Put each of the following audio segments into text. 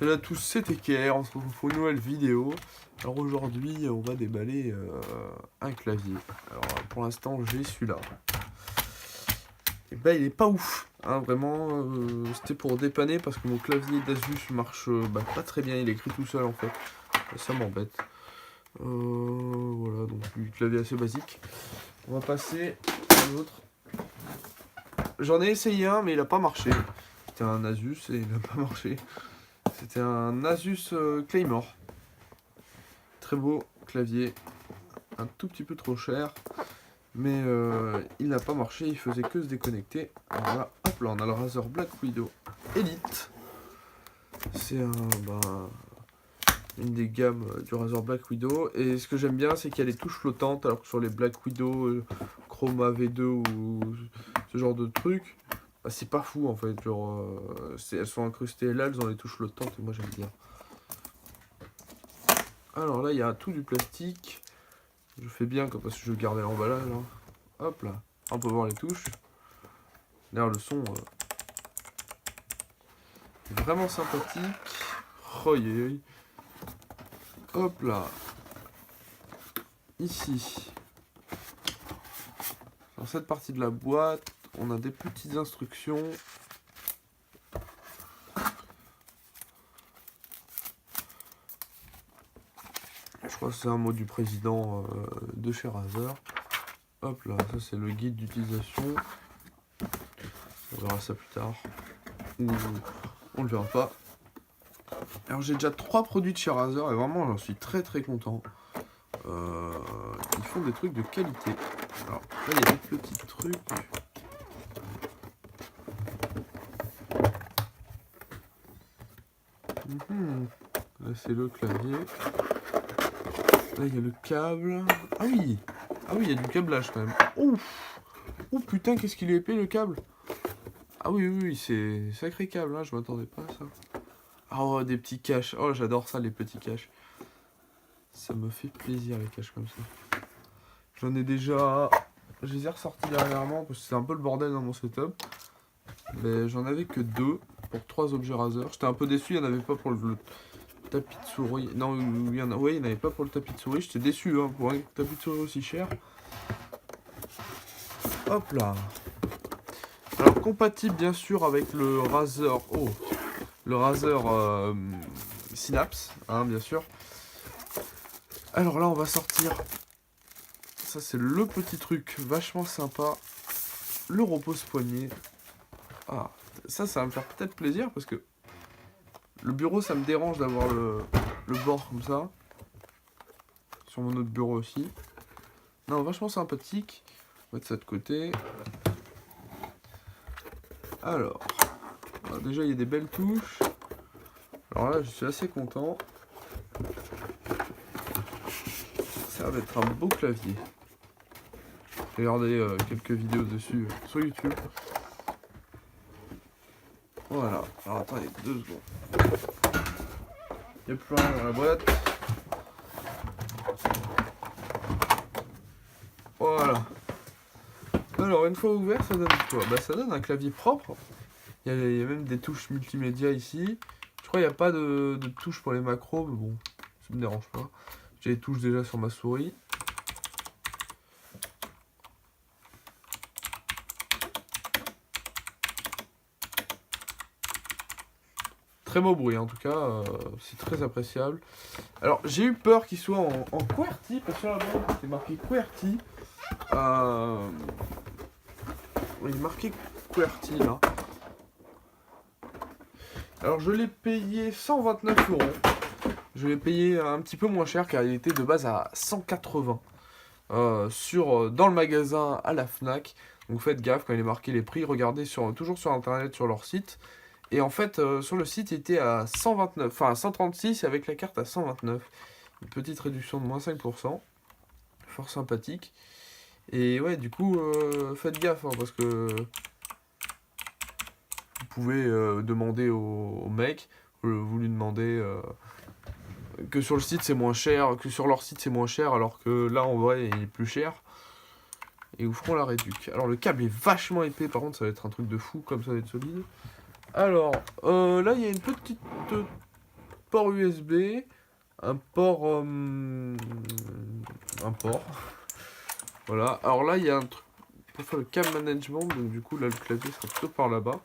Salut à tous, c'est Teker, on se retrouve pour une nouvelle vidéo. Alors aujourd'hui, on va déballer un clavier. Alors pour l'instant, j'ai celui-là. Et ben il est pas ouf, hein, vraiment. C'était pour dépanner parce que mon clavier d'Asus marche pas très bien, il écrit tout seul en fait. Ça m'embête. Voilà, donc du clavier assez basique. On va passer à l'autre. J'en ai essayé un, mais il a pas marché. C'était un Asus et il a pas marché. C'était un Asus Claymore. Très beau clavier, un tout petit peu trop cher, mais il n'a pas marché, il faisait que se déconnecter. Alors là, hop là, on a le Razer Black Widow Elite. C'est une des gammes du Razer Black Widow. Et ce que j'aime bien, c'est qu'il y a les touches flottantes, alors que sur les Black Widow, Chroma V2 ou ce genre de trucs, c'est pas fou en fait. Genre, elles sont incrustées là, elles ont les touches flottantes et moi j'aime bien. Alors là, il y a tout du plastique. Je fais bien parce que je gardais l'emballage. Hein. Hop là, on peut voir les touches. D'ailleurs, le son est vraiment sympathique. Oh, hop là. Ici, dans cette partie de la boîte, on a des petites instructions. Je crois que c'est un mot du président de chez Razer. Hop là, ça c'est le guide d'utilisation. On verra ça plus tard. Ou on le verra pas. Alors j'ai déjà 3 produits de chez Razer et vraiment j'en suis très très content. Ils font des trucs de qualité. Alors là il y a des petits trucs. Là c'est le clavier. Là il y a le câble. Ah oui, il y a du câblage quand même. Ouf. Oh putain, qu'est-ce qu'il est épais le câble. Ah oui, c'est sacré câble, hein, je m'attendais pas à ça. Oh, des petits caches. Oh, j'adore ça, les petits caches. Ça me fait plaisir, les caches comme ça. J'en ai déjà... Je les ai ressortis dernièrement, parce que c'est un peu le bordel dans mon setup. Mais j'en avais que 2 pour 3 objets Razer. J'étais un peu déçu, il n'y en avait pas pour le tapis de souris. Non, il y en avait pas pour le tapis de souris. J'étais déçu, hein, pour un tapis de souris aussi cher. Hop là. Alors, compatible, bien sûr, avec le Razer... Oh, le Razer Synapse, hein, bien sûr. Alors là, on va sortir. Ça, c'est le petit truc vachement sympa. Le repose-poignet. Ah, ça va me faire peut-être plaisir parce que le bureau, ça me dérange d'avoir le bord comme ça. Sur mon autre bureau aussi. Non, vachement sympathique. On va mettre ça de côté. Alors, déjà, il y a des belles touches. Alors là, je suis assez content. Ça va être un beau clavier. J'ai regardé quelques vidéos dessus sur YouTube. Voilà. Alors attendez, 2 secondes. Il n'y a plus rien dans la boîte. Voilà. Alors une fois ouvert, ça donne quoi? Ça donne un clavier propre. Il y a même des touches multimédia ici. Je crois qu'il n'y a pas de touches pour les macros, mais bon, ça me dérange pas. J'ai les touches déjà sur ma souris. Très beau bruit en tout cas, c'est très appréciable. Alors j'ai eu peur qu'il soit en QWERTY, parce que sur la boîte c'est marqué QWERTY. Il est marqué QWERTY là. Alors je l'ai payé 129 €. Je l'ai payé un petit peu moins cher car il était de base à 180 dans le magasin à la Fnac. Donc faites gaffe quand il est marqué les prix, regardez toujours sur internet sur leur site. Et en fait sur le site il était à 129, enfin à 136 et avec la carte à 129. Une petite réduction de moins 5%. Fort sympathique. Et ouais du coup faites gaffe hein, parce que vous pouvez demander au mec, vous lui demandez que sur le site c'est moins cher, que sur leur site c'est moins cher, alors que là en vrai il est plus cher. Et vous feront la réduc. Alors le câble est vachement épais, par contre ça va être un truc de fou, comme ça va être solide. Alors là il y a une petite port USB, un port... Voilà, alors là il y a un truc pour faire le cam management, donc du coup là le clavier sera plutôt par là-bas.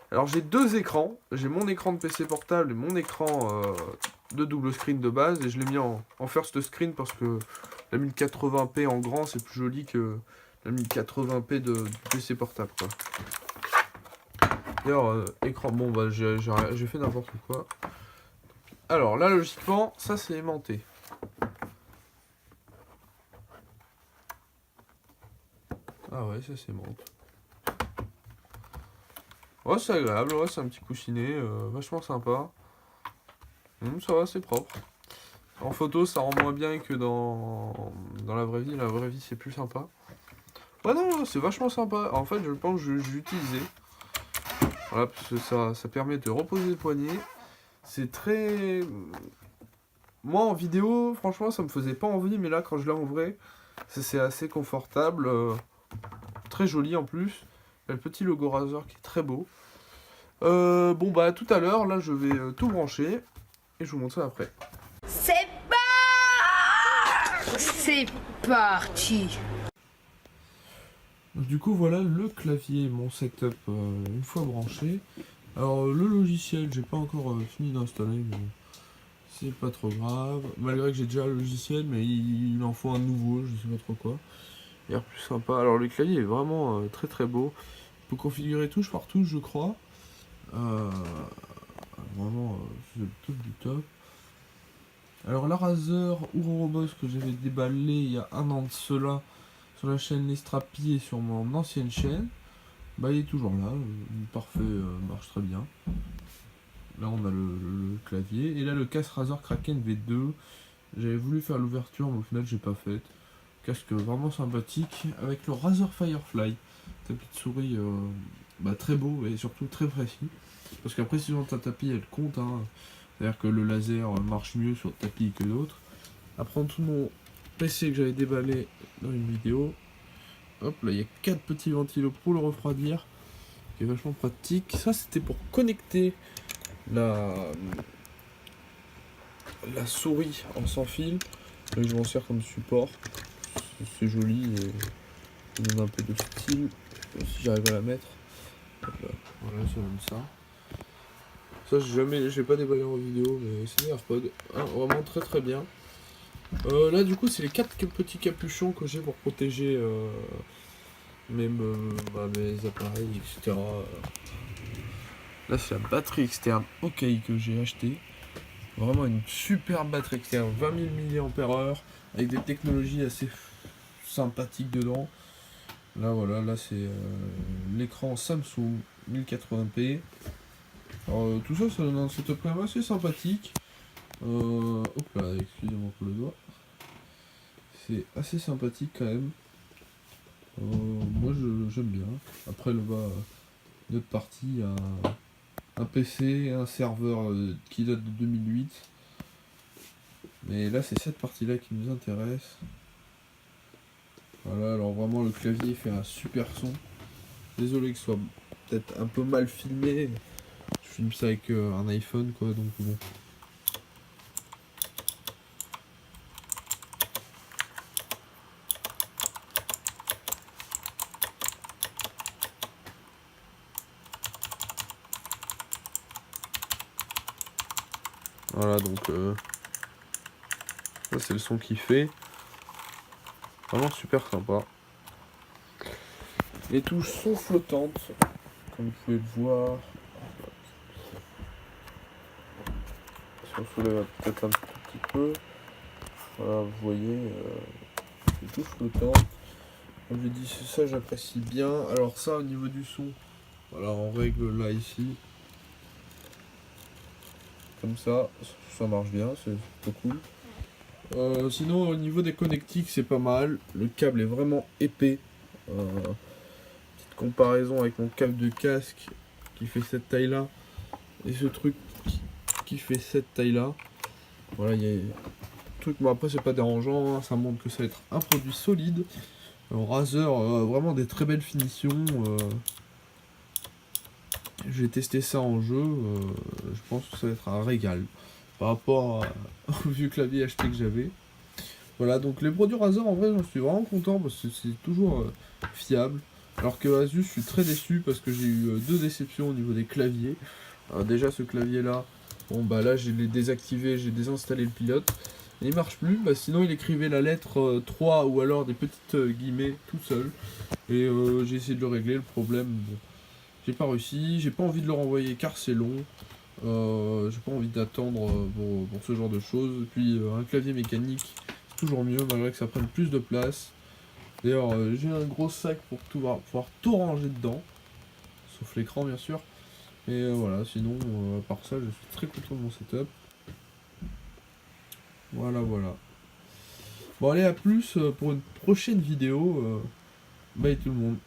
Alors j'ai deux écrans, j'ai mon écran de PC portable et mon écran de double screen de base, et je l'ai mis en first screen parce que la 1080p en grand c'est plus joli que la 1080p du PC portable quoi. D'ailleurs écran, bon bah j'ai fait n'importe quoi. Alors là logiquement ça c'est aimanté. Ah ouais ça c'est aimante. Ouais c'est agréable, ouais c'est un petit coussinet, vachement sympa. Ça va, c'est propre. En photo ça rend moins bien que dans la vraie vie c'est plus sympa. Ouais non, c'est vachement sympa, en fait je pense que je vais l'utiliser. Voilà, parce que ça permet de reposer le poignet. C'est très... Moi en vidéo, franchement ça me faisait pas envie, mais là quand je l'ai en vrai, c'est assez confortable. Très joli en plus. Il y a le petit logo Razer qui est très beau. Bon bah tout à l'heure, là je vais tout brancher. Et je vous montre ça après. C'est parti. Du coup voilà le clavier, mon setup une fois branché. Alors le logiciel, j'ai pas encore fini d'installer, mais c'est pas trop grave. Malgré que j'ai déjà le logiciel, mais il en faut un nouveau, je sais pas trop quoi. Il a l'air plus sympa. Alors le clavier est vraiment très très beau. On peut configurer touche par touche je crois. Vraiment c'est le top du top. Alors la Razer Urobos que j'avais déballé il y a un an de cela sur la chaîne Les Strapi et sur mon ancienne chaîne, bah il est toujours là, parfait, marche très bien. Là on a le clavier, et là le casque Razer Kraken V2, j'avais voulu faire l'ouverture mais au final j'ai pas fait. Casque vraiment sympathique avec le Razer Firefly, tapis de souris très beau et surtout très précis. Parce que la précision de ta tapis elle compte, hein. C'est-à-dire que le laser marche mieux sur le tapis que d'autres. Après en dessous de mon PC que j'avais déballé dans une vidéo, hop là il y a 4 petits ventilos pour le refroidir, qui est vachement pratique. Ça c'était pour connecter la souris en sans fil. Et je m'en sers comme support. C'est joli et ça donne un peu de style. Si j'arrive à la mettre. Hop là. Voilà, ça donne ça. Ça j'ai pas déballé en vidéo, mais c'est des AirPods. Vraiment très très bien. Là du coup c'est les 4 petits capuchons que j'ai pour protéger mes appareils, etc. Là c'est la batterie externe OK que j'ai acheté. Vraiment une super batterie externe, 20 000 mAh avec des technologies assez sympathiques dedans. Là voilà, là c'est l'écran Samsung 1080p. Alors, tout ça, ça donne un setup quand même assez sympathique. Hop là, excusez-moi pour le doigt. C'est assez sympathique quand même. Moi j'aime bien. Après là-bas, notre partie un PC, un serveur qui date de 2008. Mais là c'est cette partie-là qui nous intéresse. Voilà, alors vraiment le clavier fait un super son. Désolé que ce soit peut-être un peu mal filmé. Je filme ça avec un iPhone quoi, donc bon. Voilà, donc ça c'est le son qu'il fait. Vraiment super sympa. Les touches sont flottantes, comme vous pouvez le voir. Si on soulève peut-être un petit peu, voilà, vous voyez, les touches flottantes. Comme j'ai dit, ça j'apprécie bien. Alors ça au niveau du son, voilà, on règle là ici. Comme ça marche bien, c'est plutôt cool. Sinon au niveau des connectiques c'est pas mal, le câble est vraiment épais. Petite comparaison avec mon câble de casque qui fait cette taille là et ce truc qui fait cette taille là. Voilà, il y a truc, mais après c'est pas dérangeant, hein, ça montre que ça va être un produit solide. Razer, vraiment des très belles finitions. Je vais tester ça en jeu, je pense que ça va être un régal par rapport au vieux clavier acheté que j'avais. Voilà, donc les produits Razer, en vrai, j'en suis vraiment content parce que c'est toujours fiable. Alors que Asus, je suis très déçu parce que j'ai eu deux déceptions au niveau des claviers. Déjà, ce clavier-là, bon, bah là, je l'ai désactivé, j'ai désinstallé le pilote. Et il marche plus, bah, sinon il écrivait la lettre 3 ou alors des petites guillemets tout seul. Et j'ai essayé de le régler, le problème, bon, j'ai pas réussi, j'ai pas envie de le renvoyer car c'est long. J'ai pas envie d'attendre pour ce genre de choses. Et puis un clavier mécanique, c'est toujours mieux malgré que ça prenne plus de place. D'ailleurs, j'ai un gros sac pour pouvoir tout ranger dedans. Sauf l'écran bien sûr. Et voilà, sinon, à part ça, je suis très content de mon setup. Voilà, voilà. Bon allez, à plus pour une prochaine vidéo. Bye tout le monde.